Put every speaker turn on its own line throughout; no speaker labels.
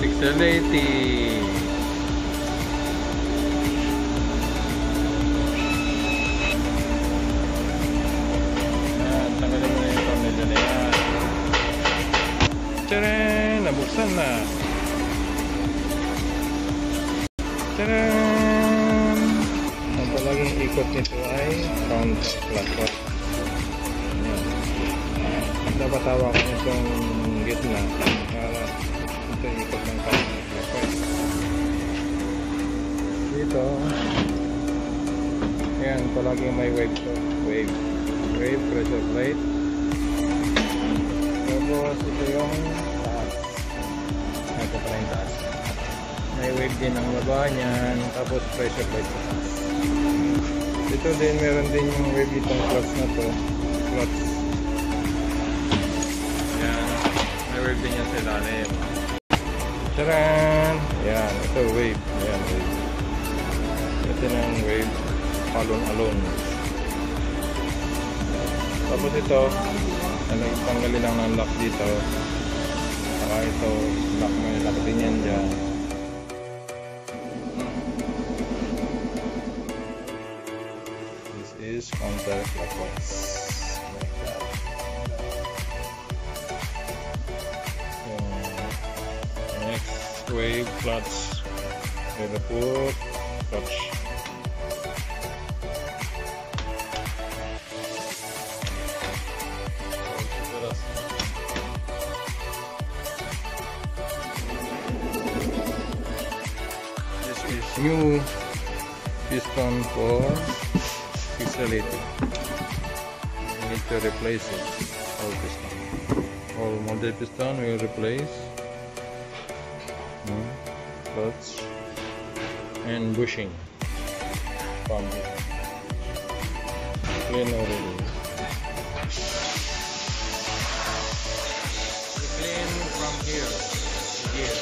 680. Tanggalin mo na yung tornilyo na yan. Tcharan! Nabuksan na. Tcharan! Ang palaging ikot nito ay counterclockwise. Dapat hawakan itong gitna para ito ikot ng counterclockwise. Dito, ayan, palaging may wave to. Wave pressure plate. Tapos ito yung taas. Ito pala yung taas. May wave din ang baba niyan. Tapos pressure plate sa taas. Dito din meron din yung wave itong clutch na to. Clutch. Ayan. May wave din yan sa ilalim. Taran! Ayan. Ito wave. Ayan wave. Ito na yung wave. Alon-alon. Tapos ito, tanggalin lang ng lock dito. Saka ito, lock mo yung lock din yan dyan. This is counterclockwise. Like that. So, next wave clutch. With the foot clutch. New piston for 680. We need to replace it. All piston. All model piston we will replace. Clutch and bushing. From here. Clean already. We clean from here. Here.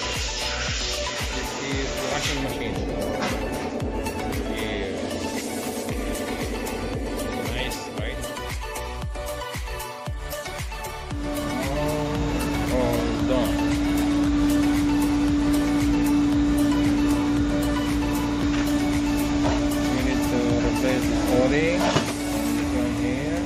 This is the washing machine. Here. Nice, right? All done. We need to replace the O-ring. This one here.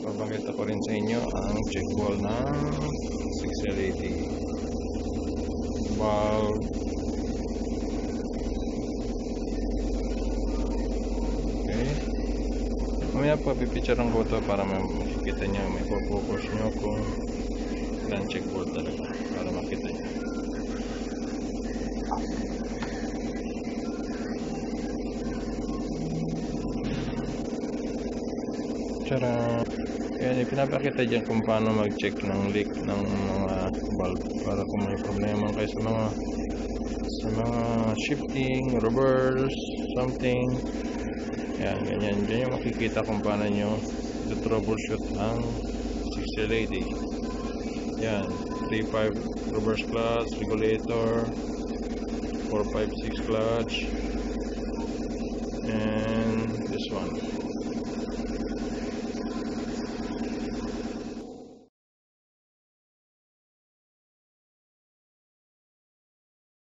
Ipapakita ko rin sa inyo ang check wall ng 680 valve. Okay, mamaya po pipicturean ko ito para makikita nyo, may focus nyo kung ilang check wall talaga para makita nyo. Tara! Yan, ipinapakita dyan kung paano mag-check ng leak ng mga valve para kung may problema kayo sa mga shifting, reverse, something. Yan, ganyan. Diyan yung makikita kung paano nyo troubleshoot ang 680. Yan, 3.5 reverse clutch, regulator, 4.5/6 clutch, and this one.